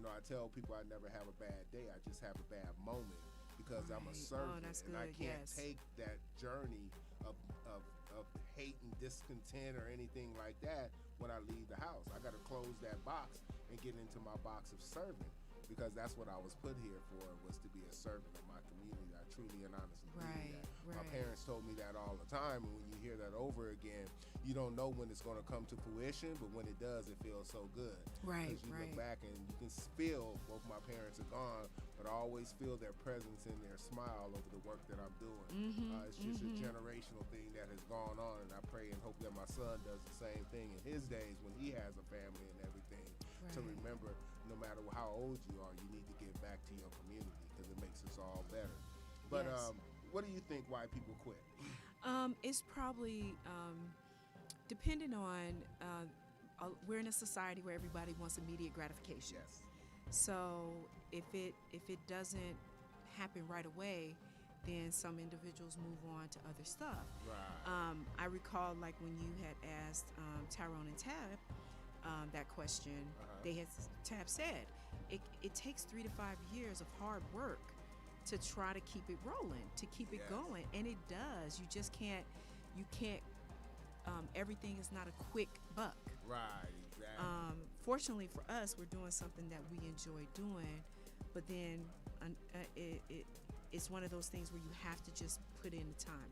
I tell people I never have a bad day. I just have a bad moment because I'm a servant, that's and I good, can't yes. take that journey of hate and discontent or anything like that when I leave the house. I got to close that box and get into my box of serving, because that's what I was put here for, was to be a servant of my community. I truly and honestly believe that. My parents told me that all the time, and when you hear that over again, you don't know when it's going to come to fruition, but when it does, it feels so good. Right, Because you look back and you can feel both my parents are gone, but I always feel their presence and their smile over the work that I'm doing. It's just a generational thing that has gone on, and I pray and hope that my son does the same thing in his days when he has a family and everything. To remember, no matter how old you are, you need to give back to your community, because it makes us all better. But what do you think why people quit? It's probably depending on we're in a society where everybody wants immediate gratification. Yes. So if it doesn't happen right away, then some individuals move on to other stuff. Right. I recall, like, when you had asked Tyrone and Tab that question, Tab said it takes 3 to 5 years of hard work to try to keep it rolling, to keep it going, and it does. You just can't. Everything is not a quick buck. Right. Exactly. Fortunately for us, we're doing something that we enjoy doing, but then it's one of those things where you have to just put in the time.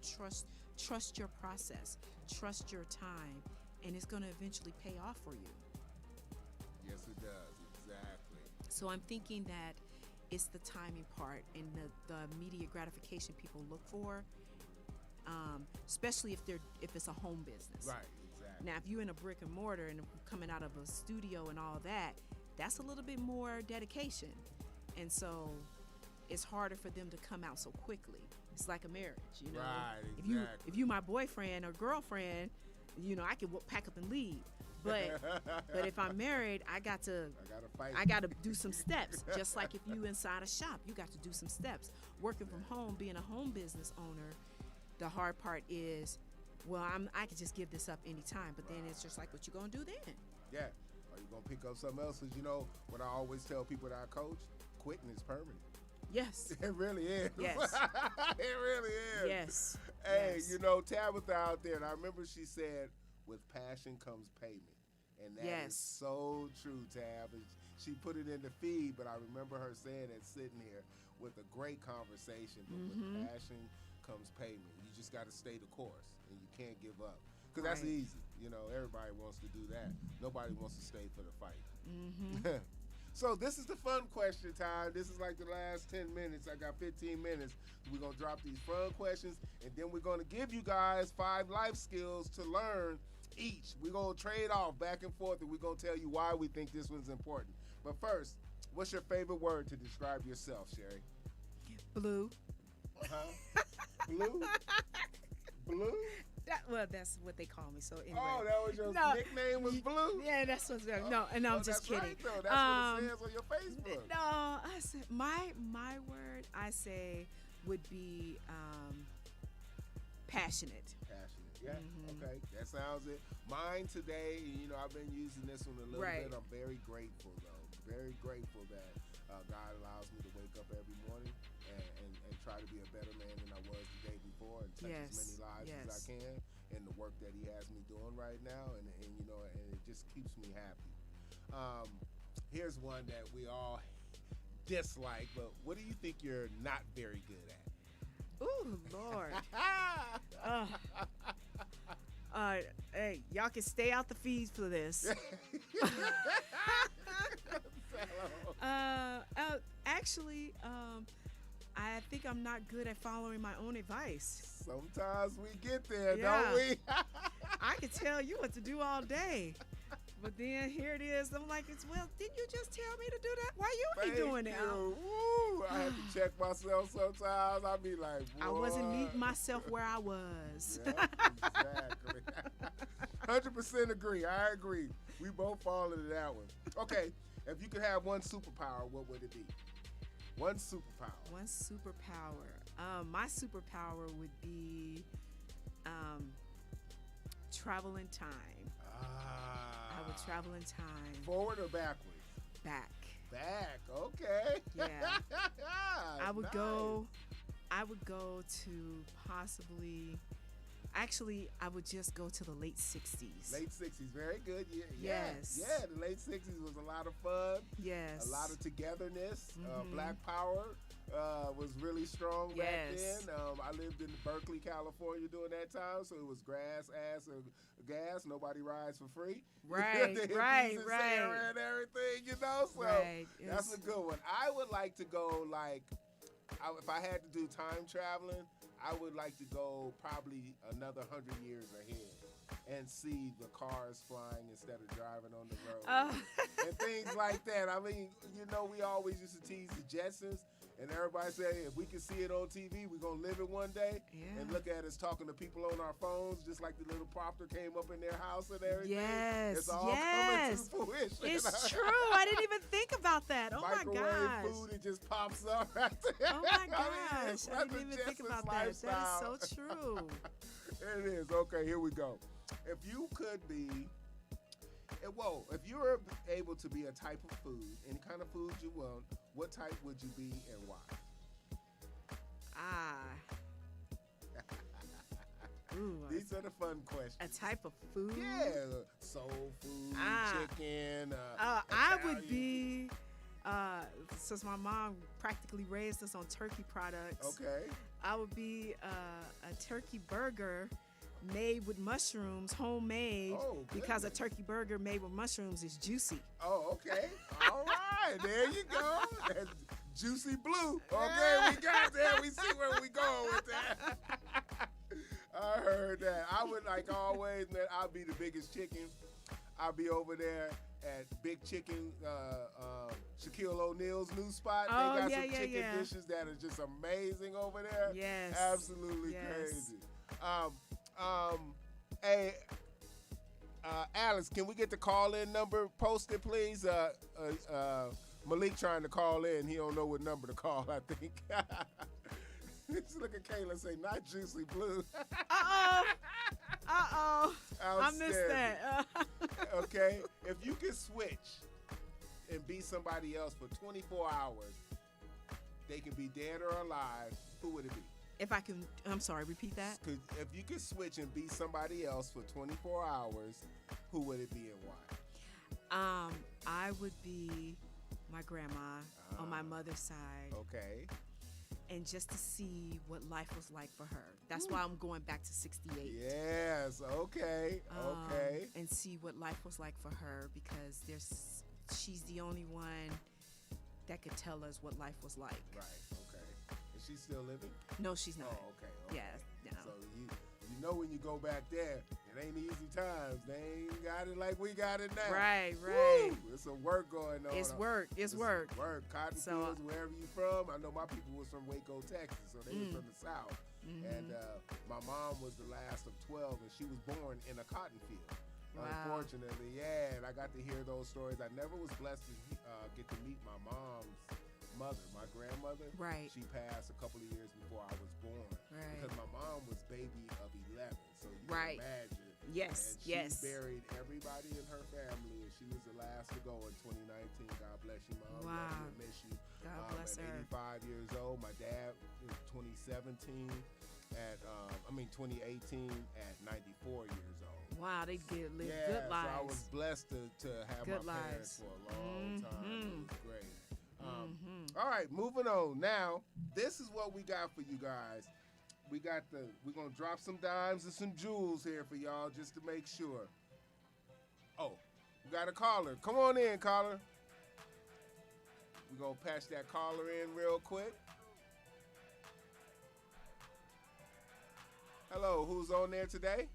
Trust your process. Trust your time, and it's going to eventually pay off for you. Yes, it does. Exactly. So I'm thinking that it's the timing part and the immediate gratification people look for, especially if it's a home business. Right. Exactly. Now, if you're in a brick and mortar and coming out of a studio and all that, that's a little bit more dedication, and so it's harder for them to come out so quickly. It's like a marriage, Right. Exactly. If you my boyfriend or girlfriend, I can pack up and leave. But if I'm married, I got to fight. I got to do some steps. Just like if you inside a shop, you got to do some steps. Working from home, being a home business owner, the hard part is, I could just give this up anytime. But then it's just like, what you gonna do then? Yeah. Are you gonna pick up something else? Because what I always tell people that I coach, quitting is permanent. Yes. It really is. Yes. It really is. Yes. Hey, Yes. Tabitha out there, and I remember she said, with passion comes payment. And that is so true, Tab. And she put it in the feed, but I remember her saying it sitting here with a great conversation. But with passion comes payment. You just got to stay the course, and you can't give up. Because that's easy. Everybody wants to do that. Nobody wants to stay for the fight. So this is the fun question time. This is like the last 10 minutes. I got 15 minutes. We're going to drop these fun questions, and then we're going to give you guys 5 life skills to learn each. We're going to trade off back and forth, and we're going to tell you why we think this one's important. But first, what's your favorite word to describe yourself, Sherry? Blue. Uh-huh. Blue? Blue? Well, that's what they call me. So anyway. Oh, that was your nickname was Blue? Yeah, that's what's good. No, and I'm just that's kidding. Right, though. That's what it says on your Facebook. No, I said my word I say would be passionate. Passionate, yeah. Okay, that sounds it. Mine today, I've been using this one a little bit. I'm very grateful, though. Very grateful that God allows me to wake up every morning and try to be a better man than I was the day before and touch as many lives as I can in the work that He has me doing right now, and it just keeps me happy. Here's one that we all dislike, but what do you think you're not very good at? Ooh, Lord. Hey, y'all can stay out the feeds for this. Actually, I think I'm not good at following my own advice. Sometimes we get there, don't we? I could tell you what to do all day. But then here it is. I'm like, didn't you just tell me to do that? Why you ain't doing it? Woo. I have to check myself sometimes. I'll be like, boy. I wasn't meeting myself where I was. Yeah, exactly. 100% agree. I agree. We both fall into that one. Okay, if you could have one superpower, what would it be? One superpower. One superpower. My superpower would be travel in time. I would travel in time. Forward or backwards? Back. Back. Okay. Yeah. I would go to possibly. Actually, I would just go to the late 60s. Late 60s, very good. Yeah, yes. Yeah, the late 60s was a lot of fun. Yes. A lot of togetherness. Black Power was really strong back then. I lived in Berkeley, California during that time, so it was grass, ass, or gas. Nobody rides for free. Right, right. Sarah and everything, So that's a good one. I would like to go, if I had to do time traveling, I would like to go probably another 100 years ahead and see the cars flying instead of driving on the road and things like that. I mean, we always used to tease the Jetsons, and everybody say, if we can see it on TV, we're going to live it one day. Yeah. And look at us talking to people on our phones, just like the little propter came up in their house and everything. Yes, it's all coming to fruition. It's true. I didn't even think about that. Oh, Microwave my gosh. food, it just pops up right there. Oh, my gosh. I didn't even think Jetsons about that. lifestyle. That is so true. It is. Okay, here we go. If you could be, if you were able to be a type of food, any kind of food you want, what type would you be and why? Ooh, These are the fun questions. a type of food? Yeah, soul food, chicken. I would be, since my mom practically raised us on turkey products. Okay. I would be a turkey burger made with mushrooms, homemade, because a turkey burger made with mushrooms is juicy. Oh, okay. All right. There you go. That's Juicy Blue. Okay, we got there. We see where we going with that. I heard that. I would, like always, man, I'll be the biggest chicken. I'll be over there at Big Chicken, Shaquille O'Neal's new spot. Oh, they got yeah, some yeah, chicken yeah. dishes that are just amazing over there. Yes. Absolutely Yes. crazy. Hey, Alice, can we get the call-in number posted, please? Malik trying to call in. He don't know what number to call, I think. Just look at Kayla and say, not Juicy Blue. I missed that. Okay, if you could switch and be somebody else for 24 hours, they can be dead or alive, who would it be? If I can, I'm sorry, repeat that. If you could switch and be somebody else for 24 hours, who would it be and why? I would be my grandma on my mother's side. Okay. And just to see what life was like for her. That's why I'm going back to 68. Yes, okay, okay. And see what life was like for her, because there's she's the only one that could tell us what life was like. Right. Okay. Is she still living? No, she's not. Oh, okay. Yeah, no. So you know when you go back there, it ain't easy times. They ain't got it like we got it now. Right. Woo! There's some work going on. It's work. It's work. Cotton So, fields, wherever you from. I know my people was from Waco, Texas, so they was from the South. And my mom was the last of 12, and she was born in a cotton field. Wow. Unfortunately, yeah, and I got to hear those stories. I never was blessed to get to meet my mom's mother, my grandmother. Right. She passed a couple of years before I was born. Right. Because my mom was baby of 11, so you Right. can imagine. Yes, And she yes. buried everybody in her family, and she was the last to go in 2019. God bless you, Mom. Wow. Love you and miss you. God bless at her. 85 years old. My dad was 2017 at, 2018 at 94 years old. Wow, they live Yeah, good lives. so I was blessed to have Good my parents lives. for a long time. It was great. All right, moving on. Now, this is what we got for you guys. We're gonna drop some dimes and some jewels here for y'all just to make sure. Oh, we got a caller. Come on in, caller. We're gonna patch that caller in real quick. Hello, who's on there today?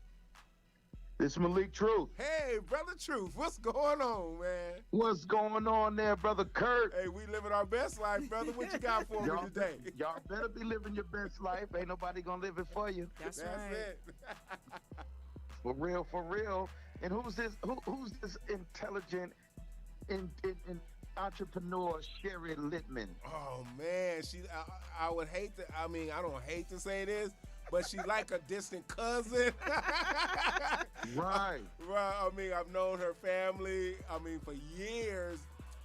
It's Malik Truth. Hey, Brother Truth, what's going on, man? What's going on there, Brother Kurt? Hey, we living our best life, brother. What you got for me today? Y'all better be living your best life. Ain't nobody gonna live it for you. That's That's right. it. For real, for real. And who's this? Who's this intelligent in entrepreneur, Sherry Littman? Oh man, I would hate to. I mean, I don't hate to say this, but she's like a distant cousin. Right. Right. I mean, I've known her family. I mean, for years.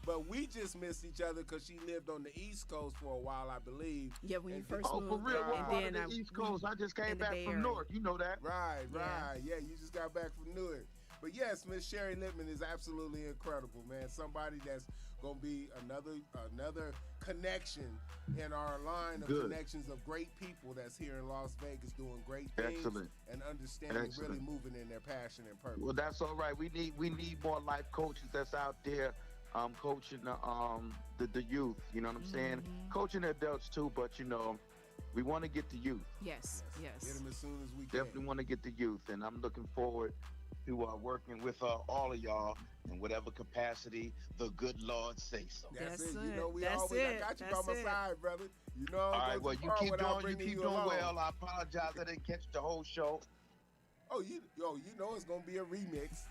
But we just missed each other because she lived on the East Coast for a while, I believe. Yeah, when you And- first Oh, for moved, real. What and part then of the East Coast? I just in came the back Bay from Area. North. You know that. Right, Yeah. right. Yeah, you just got back from Newark. But yes, Miss Sherry Littman is absolutely incredible, man. Somebody that's gonna be another connection in our line of Good. connections of great people that's here in Las Vegas doing great things Excellent. and understanding, Excellent. really moving in their passion and purpose. Well, that's all right. We need more life coaches that's out there, coaching the youth. You know what I'm saying? Coaching the adults too, but we want to get the youth. Yes, Get yes. them as soon as we Definitely can. want to get the youth, and I'm looking forward to working with all of y'all in whatever capacity the good Lord say so. That's That's it. You know, it. we That's always. it. I got you That's by my it. side, brother. You know. All I right, don't go well, too you far keep without doing bringing you well. along. I apologize I didn't catch the whole show. Oh, you know it's gonna be a remix.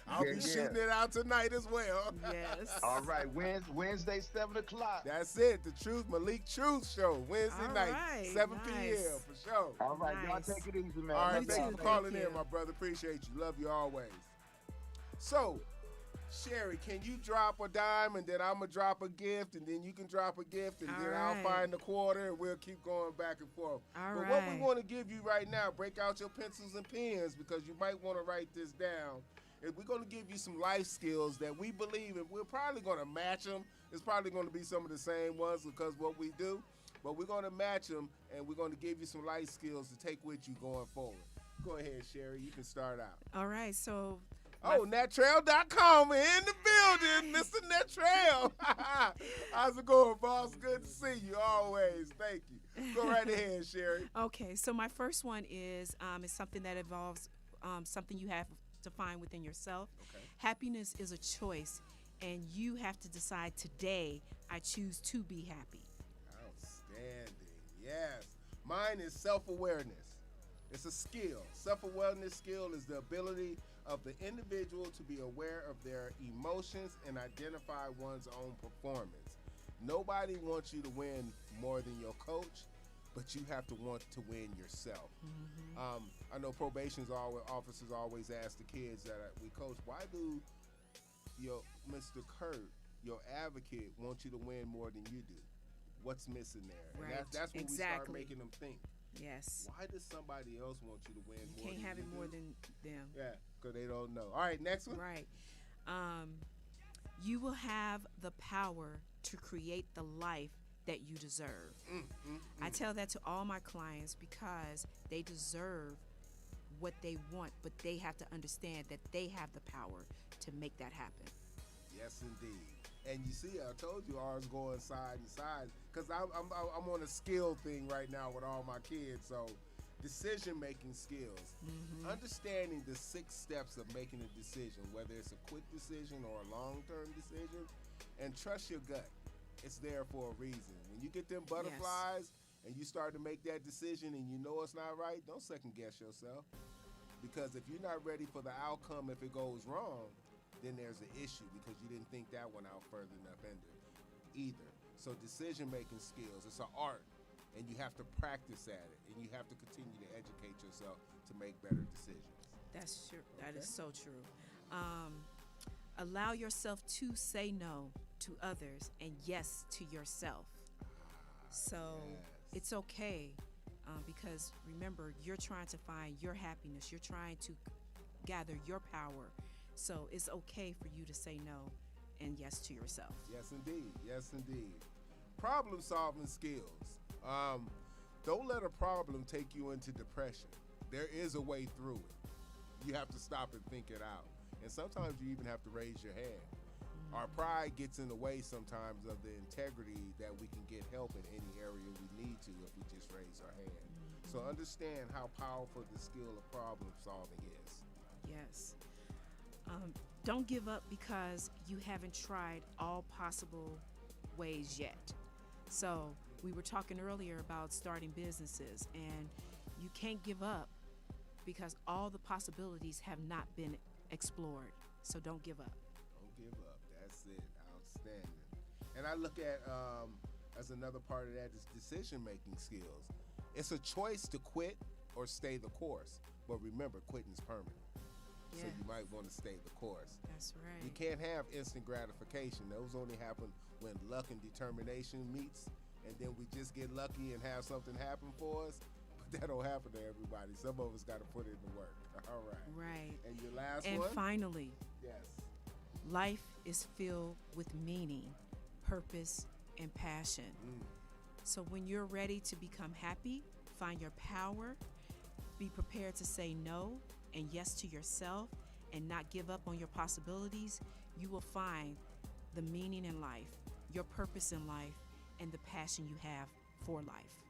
I'll Yeah, be yeah. shooting it out tonight as well. Yes. All right, Wednesday, 7 o'clock. That's it. The Truth, Malik Truth Show, Wednesday All night, right, 7 nice. p.m. for sure. All right, Nice. y'all take it easy, man. All right, You thank you too, for calling thank in, you. my brother. Appreciate you. Love you always. So, Sherry, can you drop a dime and then I'm gonna drop a gift and then you can drop a gift and All then I'll right. find the quarter and we'll keep going back and forth. All but what we right. want to give you right now, break out your pencils and pens because you might want to write this down. And we're going to give you some life skills that we believe, and we're probably going to match them. It's probably going to be some of the same ones because what we do, but we're going to match them and we're going to give you some life skills to take with you going forward. Go ahead, Sherry. You can start out. All right, so Oh, Nettrail.com in the building, Mr. Nettrail. How's it going, boss? Good to see you always. Thank you. Go right ahead, Sherry. okay, so my first one is something that involves something you have to find within yourself. Okay. Happiness is a choice, and you have to decide today, I choose to be happy. Outstanding. Yes. Mine is self-awareness. It's a skill. Self-awareness skill is the ability of the individual to be aware of their emotions and identify one's own performance. Nobody wants you to win more than your coach, but you have to want to win yourself. I know probation's officers always ask the kids that we coach, why do your Mr. Kurt, your advocate, want you to win more than you do? What's missing there? And Right. that's when we start Exactly. making them think. Yes. Why does somebody else want you to win You more can't than have you it more do? than them. Yeah, because they don't know. All right, next one. Right. You will have the power to create the life that you deserve. I tell that to all my clients because they deserve what they want, but they have to understand that they have the power to make that happen. Yes, indeed. And you see, I told you ours going side and side because I'm on a skill thing right now with all my kids. So, decision making skills, understanding the 6 steps of making a decision, whether it's a quick decision or a long term decision, and trust your gut. It's there for a reason. When you get them butterflies and you start to make that decision and you know it's not right, don't second guess yourself. Because if you're not ready for the outcome if it goes wrong, then there's an issue because you didn't think that one out further enough either. So decision making skills, it's an art, and you have to practice at it, and you have to continue to educate yourself to make better decisions. That's true. That is so true. Allow yourself to say no to others and yes to yourself. So it's okay because remember, you're trying to find your happiness. You're trying to gather your power. So it's okay for you to say no and yes to yourself. Yes, indeed. Yes, indeed. Problem solving skills. Don't let a problem take you into depression. There is a way through it. You have to stop and think it out. And sometimes you even have to raise your hand. Our pride gets in the way sometimes of the integrity that we can get help in any area we need to if we just raise our hand. So understand how powerful the skill of problem solving is. Yes. Don't give up because you haven't tried all possible ways yet. So we were talking earlier about starting businesses, and you can't give up because all the possibilities have not been explored. So don't give up. Don't give up. That's it. Outstanding. And I look at as another part of that is decision-making skills. It's a choice to quit or stay the course. But remember, quitting is permanent. So Yeah. you might want to stay the course. That's right. You can't have instant gratification. Those only happen when luck and determination meets, and then we just get lucky and have something happen for us. But that don't happen to everybody. Some of us got to put in the work. All right. Right. And your last And one? finally, Yes. life is filled with meaning, purpose, and passion. So when you're ready to become happy, find your power, be prepared to say no and yes to yourself, and not give up on your possibilities, you will find the meaning in life, your purpose in life, and the passion you have for life.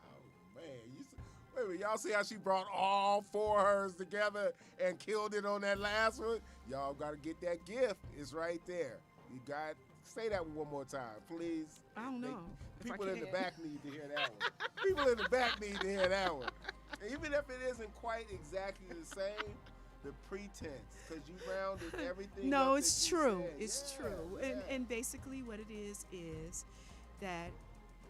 Oh, man. Wait a minute. Y'all see how she brought all 4 of hers together and killed it on that last one? Y'all got to get that gift. It's right there. You got say that one more time, please. I don't know. if I People in the can. back need to hear that one. People in the back need to hear that one. And even if it isn't quite exactly the same, the pretense, because you rounded everything No, up it's that you true. said. It's Yeah, true. yeah. And basically what it is that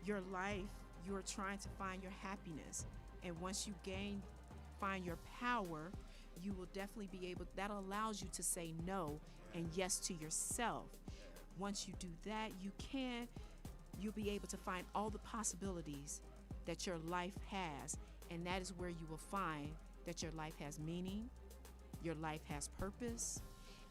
your life, you're trying to find your happiness. And once you find your power, you will definitely be able, that allows you to say no and yes to yourself. Once you do that, you'll be able to find all the possibilities that your life has. And that is where you will find that your life has meaning, your life has purpose,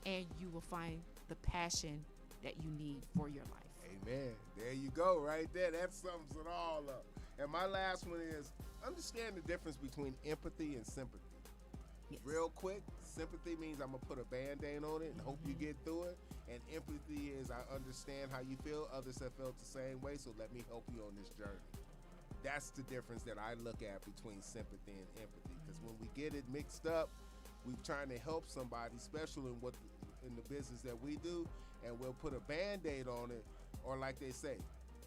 and you will find the passion that you need for your life. Amen. There you go, right there. That sums it all up. And my last one is understand the difference between empathy and sympathy. Yes. Real quick, sympathy means I'm going to put a Band-Aid on it and hope you get through it. And empathy is I understand how you feel. Others have felt the same way, so let me help you on this journey. That's the difference that I look at between sympathy and empathy. Because when we get it mixed up, we're trying to help somebody, especially in the business that we do, and we'll put a Band-Aid on it. Or like they say,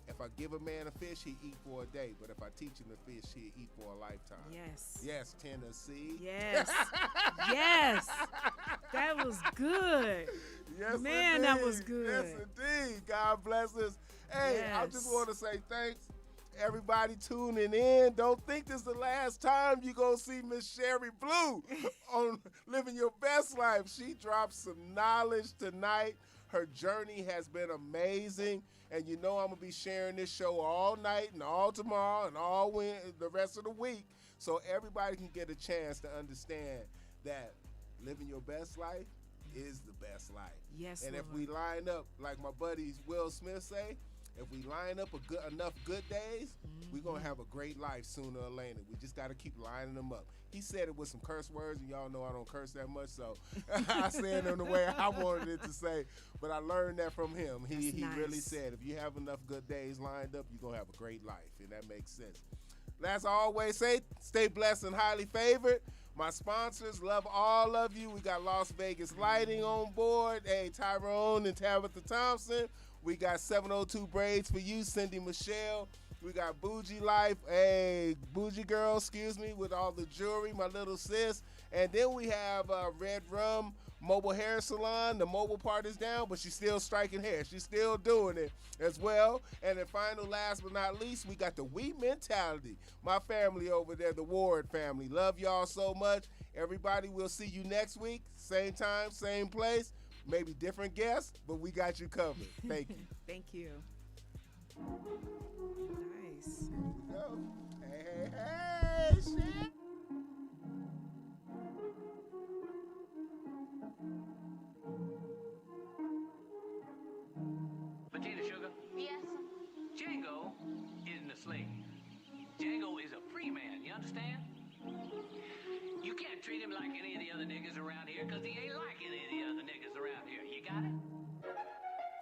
if I give a man a fish, he eat for a day. But if I teach him to fish, he'll eat for a lifetime. Yes. Yes, Tennessee. Yes. Yes. That was good. Yes, Man, indeed. that was good. Yes, indeed. God bless us. Hey, I just Yes. want to say thanks. Everybody tuning in. Don't think this is the last time you going to see Miss Sherry Blue on Living Your Best Life. She dropped some knowledge tonight. Her journey has been amazing. And you know I'm going to be sharing this show all night and all tomorrow and all the rest of the week so everybody can get a chance to understand that living your best life is the best life. Yes, And Lord. if we line up, like my buddies Will Smith say, If we line up enough good days, we're going to have a great life sooner or later. We just got to keep lining them up. He said it with some curse words, and y'all know I don't curse that much, so I said it in the way I wanted it to say. But I learned that from him. He nice. really said, if you have enough good days lined up, you're going to have a great life, and that makes sense. As I always say, stay blessed and highly favored. My sponsors, love all of you. We got Las Vegas Lighting on board. Hey, Tyrone and Tabitha Thompson. We got 702 Braids for you, Cindy Michelle. We got Bougie Life, hey, Bougie Girl, excuse me, with all the jewelry, my little sis. And then we have Red Rum Mobile Hair Salon. The mobile part is down, but she's still striking hair. She's still doing it as well. And then final, last but not least, we got the We Mentality. My family over there, the Ward family. Love y'all so much. Everybody, we'll see you next week. Same time, same place. Maybe different guests, but we got you covered. Thank you. Thank you. Nice. Here we go. Hey, shit. Potato sugar, Yes. Django isn't a slave. Django is a free man, you understand? You can't treat him like any of the other niggas around here, because he ain't like any of the other niggas around here. You got it?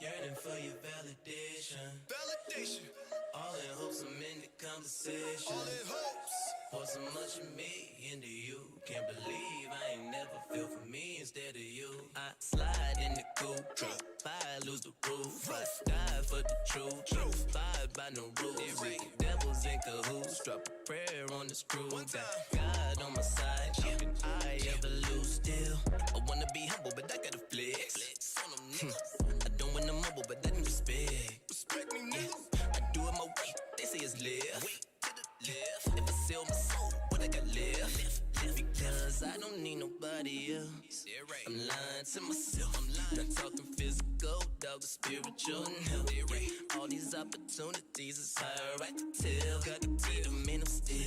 Yearning for your validation. Validation. All in hopes I'm in the conversation. All in hopes. Pour so much of me into you. Can't believe I ain't never feel for me instead of you. I slide in the coupe, drop by, lose the roof. I die for the truth, abide by no rules. Wicked devils in cahoots, drop a prayer on the screw. One Got time. God on my side, how can I ever lose still? I wanna be humble, but I gotta flex. On them niggas. I don't want to mumble, but that respect. Respect me, nigga. I do it my way, they say it's left. Wait to the left. If I sell my soul, what I got left? Because I don't need nobody else. I'm lying to myself. Not talking physical, dog, the spiritual and health. All these opportunities is higher, I can tell. Got to be the man, I'm still